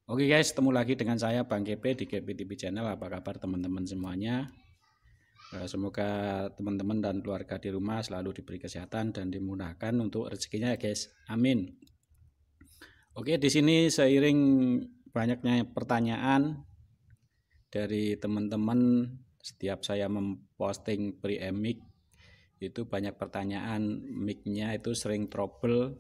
Oke guys, ketemu lagi dengan saya Bang Kepe di Kepe TV Channel. Apa kabar teman-teman semuanya? Semoga teman-teman dan keluarga di rumah selalu diberi kesehatan dan dimudahkan untuk rezekinya ya guys. Amin. Oke, di sini seiring banyaknya pertanyaan dari teman-teman setiap saya memposting preamp mic itu banyak pertanyaan mic-nya itu sering trouble,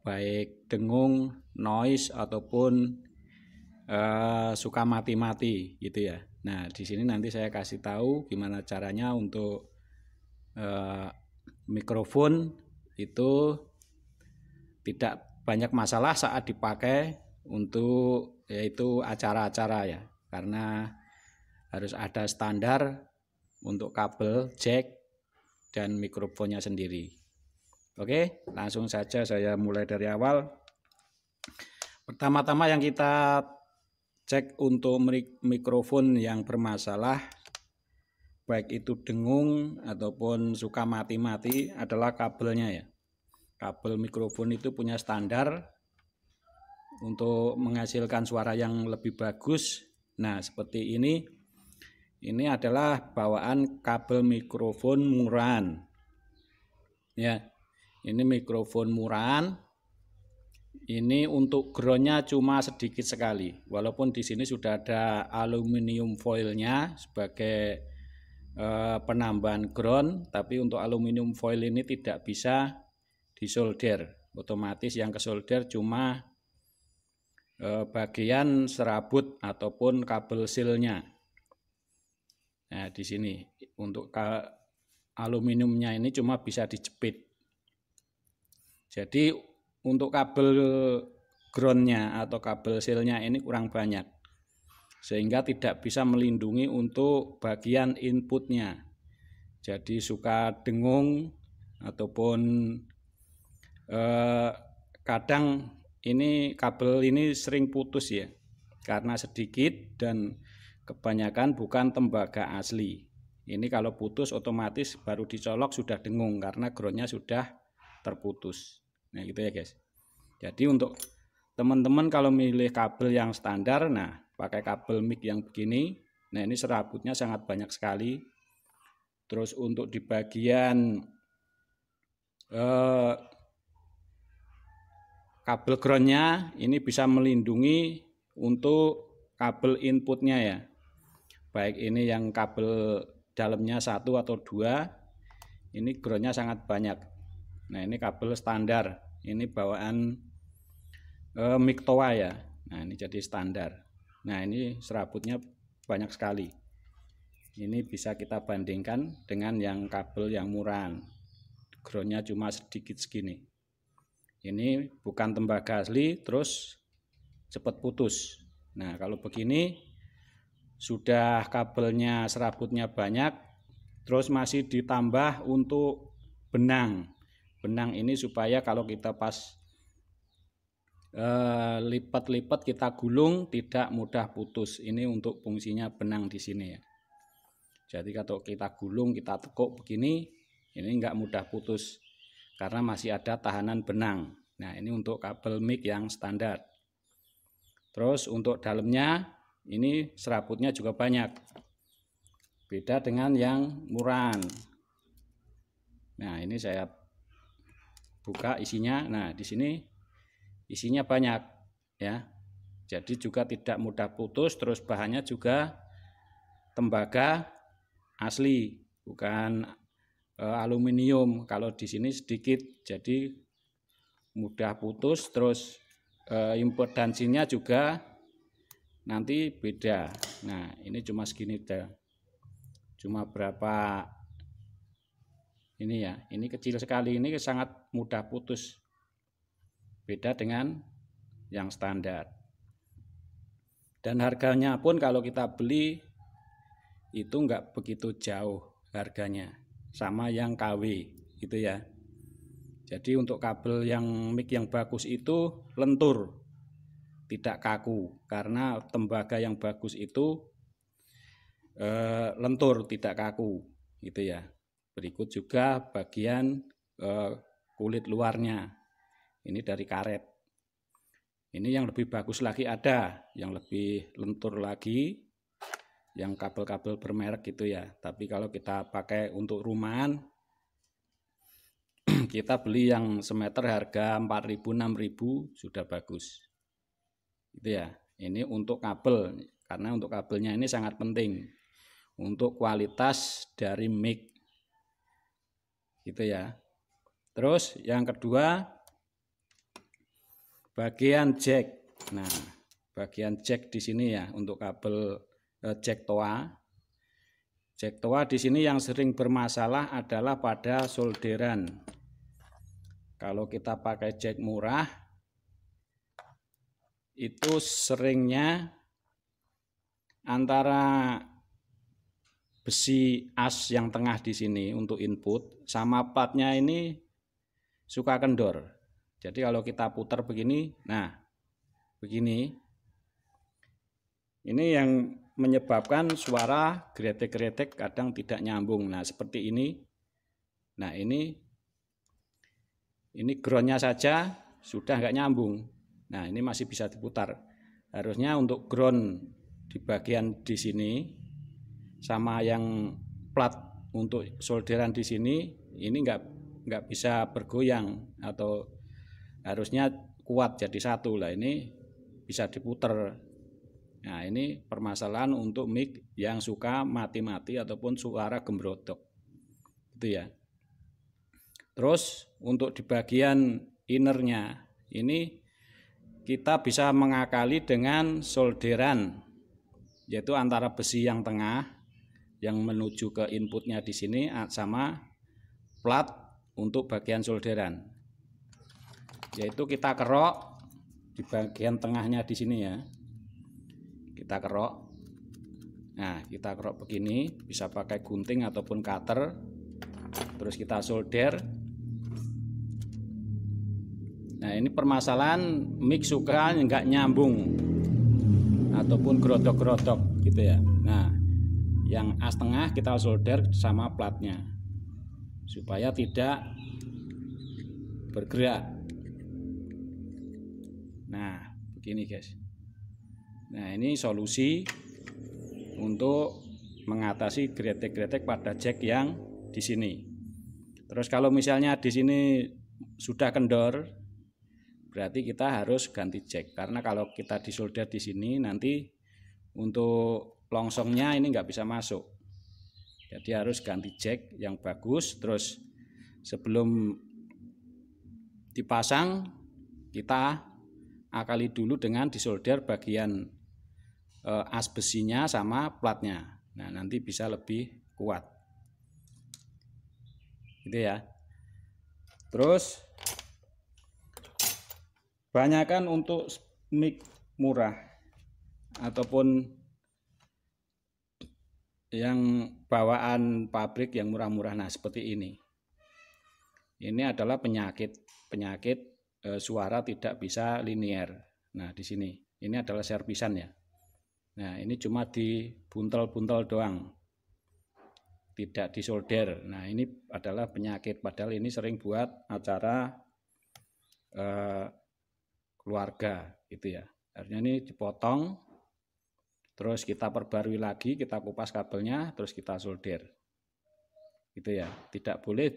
baik dengung, noise ataupun suka mati-mati gitu ya. Nah, di sini nanti saya kasih tahu gimana caranya untuk mikrofon itu tidak banyak masalah saat dipakai untuk yaitu acara-acara ya. Karena harus ada standar untuk kabel jack dan mikrofonnya sendiri. Oke, langsung saja saya mulai dari awal. Pertama-tama yang kita cek untuk mikrofon yang bermasalah, baik itu dengung ataupun suka mati-mati, adalah kabelnya ya. Kabel mikrofon itu punya standar untuk menghasilkan suara yang lebih bagus. Nah, seperti ini. Ini adalah bawaan kabel mikrofon murahan. Ya, ini mikrofon murahan. Ini untuk groundnya cuma sedikit sekali. Walaupun di sini sudah ada aluminium foilnya sebagai penambahan ground, tapi untuk aluminium foil ini tidak bisa disolder. Otomatis yang kesolder cuma bagian serabut ataupun kabel silnya. Nah, di sini untuk aluminiumnya ini cuma bisa dijepit. Jadi untuk kabel groundnya atau kabel silnya ini kurang banyak, sehingga tidak bisa melindungi untuk bagian inputnya. Jadi suka dengung ataupun kadang ini kabel ini sering putus ya, karena sedikit dan kebanyakan bukan tembaga asli. Ini kalau putus otomatis baru dicolok sudah dengung karena groundnya sudah terputus. Nah gitu ya guys. Jadi untuk teman-teman kalau milih kabel yang standar, nah pakai kabel mic yang begini. Nah ini serabutnya sangat banyak sekali. Terus untuk di bagian kabel groundnya ini bisa melindungi untuk kabel inputnya ya. Baik ini yang kabel dalamnya 1 atau 2, ini groundnya sangat banyak. Nah ini kabel standar, ini bawaan Miktoa ya. Nah ini jadi standar. Nah ini serabutnya banyak sekali. Ini bisa kita bandingkan dengan yang kabel yang murahan, groundnya cuma sedikit segini. Ini bukan tembaga asli, terus cepat putus. Nah kalau begini sudah kabelnya serabutnya banyak, terus masih ditambah untuk benang. Benang ini supaya kalau kita pas lipat-lipat kita gulung tidak mudah putus. Ini untuk fungsinya benang di sini ya. Jadi kalau kita gulung, kita tekuk begini, ini enggak mudah putus karena masih ada tahanan benang. Nah ini untuk kabel mic yang standar. Terus untuk dalamnya ini serabutnya juga banyak, beda dengan yang murahan. Nah ini saya buka isinya. Nah di sini isinya banyak ya, jadi juga tidak mudah putus. Terus bahannya juga tembaga asli, bukan aluminium. Kalau di sini sedikit, jadi mudah putus. Terus impedansinya juga nanti beda. Nah ini cuma segini dah, cuma berapa ini ya, ini kecil sekali, ini sangat mudah putus, beda dengan yang standar. Dan harganya pun kalau kita beli itu enggak begitu jauh harganya, sama yang KW gitu ya. Jadi untuk kabel yang mic yang bagus itu lentur, tidak kaku, karena tembaga yang bagus itu lentur, tidak kaku gitu ya. Berikut juga bagian kulit luarnya, ini dari karet. Ini yang lebih bagus lagi ada, yang lebih lentur lagi, yang kabel-kabel bermerek gitu ya. Tapi kalau kita pakai untuk rumahan, kita beli yang semeter harga 4.000 6.000 sudah bagus. Gitu ya. Ini untuk kabel, karena untuk kabelnya ini sangat penting untuk kualitas dari mic. Gitu ya. Terus yang kedua, bagian jack. Nah, bagian jack di sini ya untuk kabel jack toa. Jack toa di sini yang sering bermasalah adalah pada solderan. Kalau kita pakai jack murah, itu seringnya antara besi as yang tengah di sini untuk input sama platnya ini suka kendor. Jadi kalau kita putar begini, nah begini, ini yang menyebabkan suara gretek-gretek kadang tidak nyambung. Nah seperti ini. Nah ini groundnya saja sudah nggak nyambung. Nah ini masih bisa diputar. Harusnya untuk ground di bagian di sini sama yang plat untuk solderan di sini ini nggak bisa bergoyang atau harusnya kuat jadi satu lah, ini bisa diputer. Nah ini permasalahan untuk mic yang suka mati-mati ataupun suara gembrotok gitu ya. Terus untuk di bagian innernya ini kita bisa mengakali dengan solderan, yaitu antara besi yang tengah yang menuju ke inputnya di sini sama plat untuk bagian solderan. Yaitu kita kerok di bagian tengahnya di sini ya. Kita kerok. Nah, kita kerok begini, bisa pakai gunting ataupun cutter. Terus kita solder. Nah, ini permasalahan mic suka nggak nyambung ataupun gerodok-gerodok gitu ya. Nah, yang as tengah kita solder sama platnya supaya tidak bergerak. Nah begini guys. Nah ini solusi untuk mengatasi gretek-gretek pada jack yang di sini. Terus kalau misalnya di sini sudah kendor, berarti kita harus ganti jack, karena kalau kita disolder di sini nanti untuk longsongnya ini nggak bisa masuk. Jadi harus ganti jack yang bagus. Terus sebelum dipasang kita akali dulu dengan disolder bagian as besinya sama platnya. Nah nanti bisa lebih kuat gitu ya. Terus banyakkan untuk mic murah ataupun yang bawaan pabrik yang murah-murah. Nah seperti ini adalah penyakit suara tidak bisa linier. Nah di sini ini adalah servisan ya. Nah ini cuma dibuntel-buntel doang, tidak disolder. Nah ini adalah penyakit, padahal ini sering buat acara keluarga gitu ya. Artinya ini dipotong, terus kita perbarui lagi, kita kupas kabelnya, terus kita solder gitu ya. Tidak boleh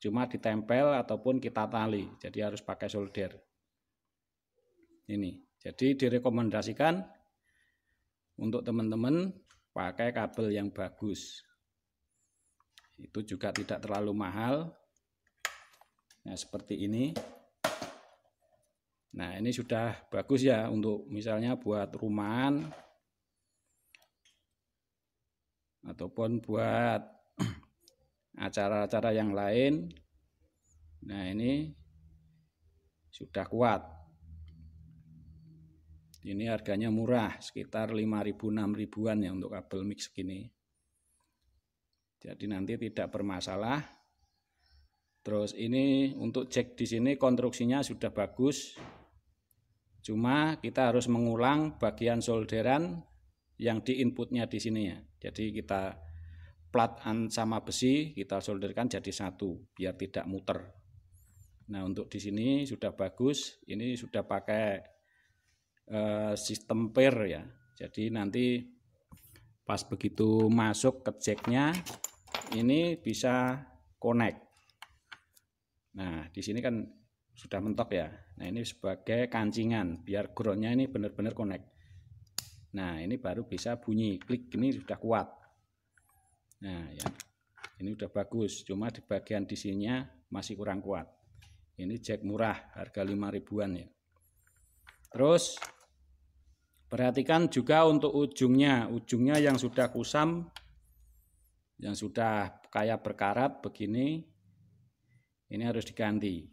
cuma ditempel ataupun kita tali, jadi harus pakai solder. Ini jadi direkomendasikan untuk teman-teman pakai kabel yang bagus, itu juga tidak terlalu mahal. Nah seperti ini. Nah ini sudah bagus ya untuk misalnya buat rumahan ataupun buat acara-acara yang lain. Nah ini sudah kuat. Ini harganya murah, sekitar 5.000-6.000-an ya untuk kabel mic segini. Jadi nanti tidak bermasalah. Terus ini untuk jack di sini konstruksinya sudah bagus. Cuma kita harus mengulang bagian solderan yang di inputnya di sini ya. Jadi kita plat sama besi kita solderkan jadi satu biar tidak muter. Nah, untuk di sini sudah bagus, ini sudah pakai sistem pair ya. Jadi nanti pas begitu masuk ke jacknya ini bisa connect. Nah, di sini kan sudah mentok ya. Nah, ini sebagai kancingan biar groundnya ini benar-benar connect. Nah, ini baru bisa bunyi klik, ini sudah kuat. Nah, ya. Ini udah bagus, cuma di bagian di sininya masih kurang kuat. Ini jack murah, harga 5 ribuan ya. Terus perhatikan juga untuk ujungnya yang sudah kusam, yang sudah kayak berkarat begini, ini harus diganti.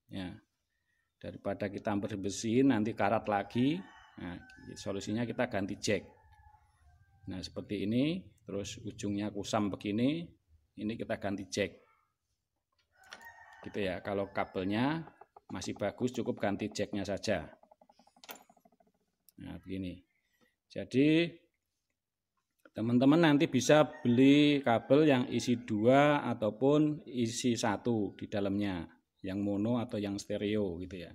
Ya, daripada kita bersihin nanti karat lagi. Nah, solusinya kita ganti jack. Nah, seperti ini, terus ujungnya kusam begini. Ini kita ganti jack gitu ya. Kalau kabelnya masih bagus cukup ganti jacknya saja. Nah, begini. Jadi teman-teman nanti bisa beli kabel yang isi 2 ataupun isi 1 di dalamnya, yang mono atau yang stereo gitu ya.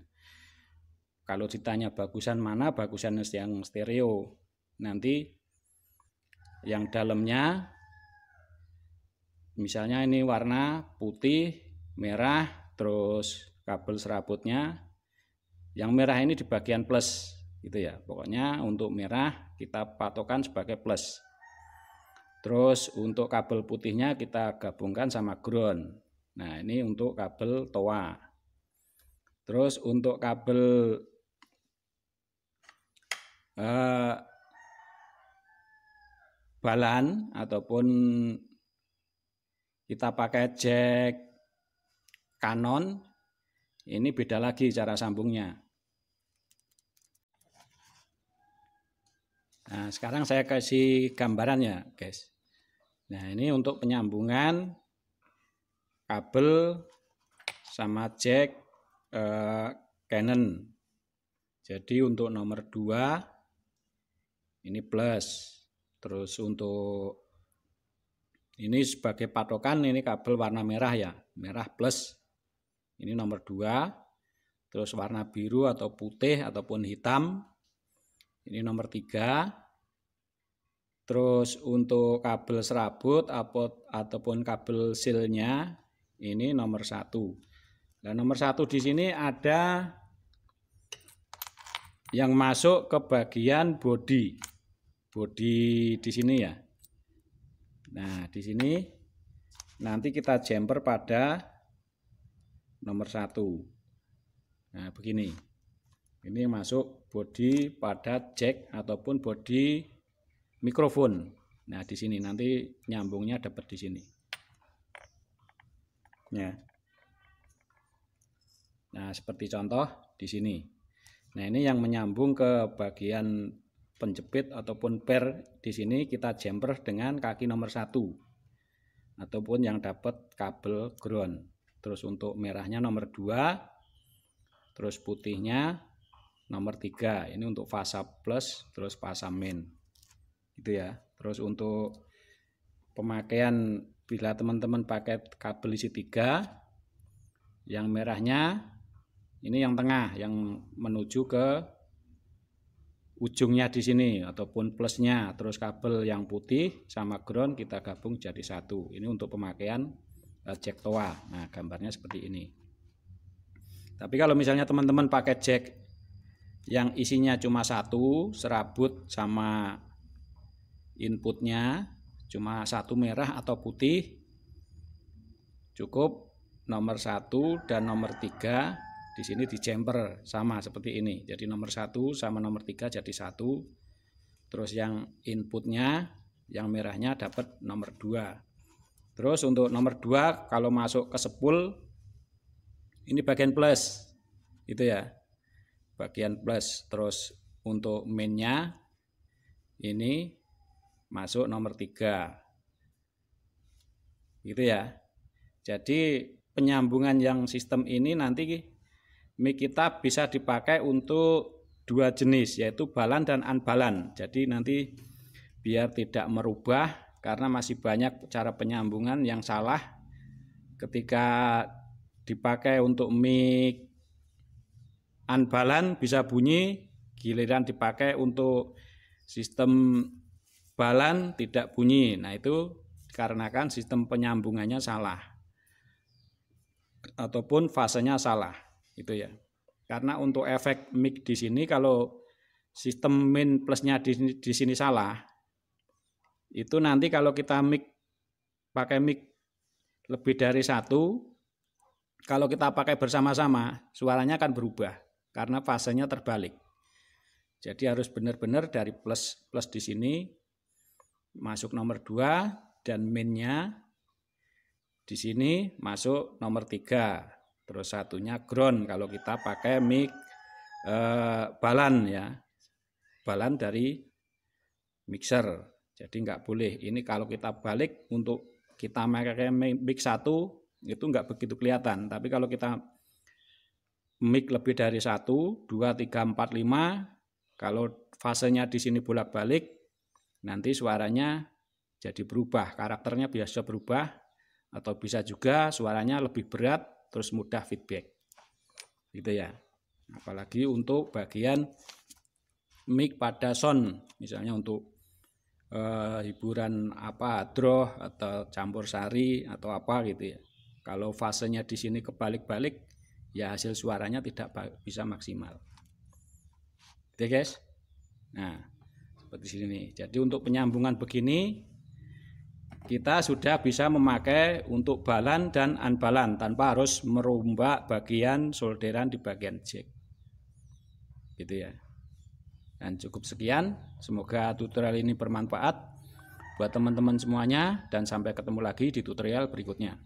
Kalau ditanya bagusan mana, bagusan yang stereo. Nanti yang dalamnya misalnya ini warna putih, merah, terus kabel serabutnya. Yang merah ini di bagian plus gitu ya. Pokoknya untuk merah kita patokan sebagai plus. Terus untuk kabel putihnya kita gabungkan sama ground. Nah, ini untuk kabel toa. Terus untuk kabel balan ataupun kita pakai jack Canon, ini beda lagi cara sambungnya. Nah, sekarang saya kasih gambarannya, guys. Nah, ini untuk penyambungan kabel sama jack Canon. Jadi untuk nomor 2 ini plus. Terus untuk ini sebagai patokan ini kabel warna merah ya, merah plus. Ini nomor 2. Terus warna biru atau putih ataupun hitam. Ini nomor 3. Terus untuk kabel serabut ataupun kabel silnya ini nomor 1. Nah, nomor 1 di sini ada yang masuk ke bagian bodi di sini ya. Nah, di sini nanti kita jumper pada nomor 1. Nah, begini. Ini masuk bodi pada jack ataupun bodi mikrofon. Nah, di sini nanti nyambungnya dapat di sini. Ya. Nah, seperti contoh di sini. Nah, ini yang menyambung ke bagian penjepit ataupun per di sini kita jumper dengan kaki nomor 1 ataupun yang dapat kabel ground. Terus untuk merahnya nomor 2, terus putihnya nomor 3. Ini untuk fasa plus, terus fasa min. Gitu ya. Terus untuk pemakaian bila teman-teman pakai kabel isi 3, yang merahnya ini yang tengah yang menuju ke ujungnya di sini ataupun plusnya, terus kabel yang putih sama ground kita gabung jadi 1. Ini untuk pemakaian jack toa. Nah, gambarnya seperti ini. Tapi kalau misalnya teman-teman pakai jack yang isinya cuma 1, serabut sama inputnya cuma 1 merah atau putih, cukup nomor 1 dan nomor 3 di sini di jumper sama seperti ini. Jadi nomor 1 sama nomor 3 jadi 1. Terus yang inputnya yang merahnya dapat nomor 2. Terus untuk nomor 2 kalau masuk ke spool ini bagian plus. Itu ya. Bagian plus. Terus untuk mainnya ini masuk nomor 3. Gitu ya. Jadi penyambungan yang sistem ini nanti mic kita bisa dipakai untuk 2 jenis, yaitu balan dan unbalan. Jadi nanti biar tidak merubah, karena masih banyak cara penyambungan yang salah ketika dipakai untuk mic unbalance bisa bunyi, giliran dipakai untuk sistem balance tidak bunyi. Nah, itu dikarenakan sistem penyambungannya salah ataupun fasenya salah, itu ya. Karena untuk efek mic di sini kalau sistem min plusnya di sini salah, itu nanti kalau kita pakai mic lebih dari satu, kalau kita pakai bersama-sama suaranya akan berubah karena fasenya terbalik. Jadi harus benar-benar dari plus di sini masuk nomor 2 dan minnya di sini masuk nomor 3. Terus satunya ground kalau kita pakai mic balan ya. Balan dari mixer. Jadi nggak boleh. Ini kalau kita balik untuk kita pakai mic 1 itu nggak begitu kelihatan. Tapi kalau kita mic lebih dari 1, 2, 3, 4, 5, kalau fasenya di sini bolak-balik, nanti suaranya jadi berubah, karakternya biasa berubah, atau bisa juga suaranya lebih berat, terus mudah feedback, gitu ya. Apalagi untuk bagian mic pada sound, misalnya untuk hiburan droh atau campur sari atau apa gitu ya. Kalau fasenya di sini kebalik-balik, ya hasil suaranya tidak bisa maksimal. Oke guys. Nah, seperti sini. Jadi untuk penyambungan begini kita sudah bisa memakai untuk balan dan unbalan tanpa harus merombak bagian solderan di bagian jack. Gitu ya. Dan cukup sekian. Semoga tutorial ini bermanfaat buat teman-teman semuanya dan sampai ketemu lagi di tutorial berikutnya.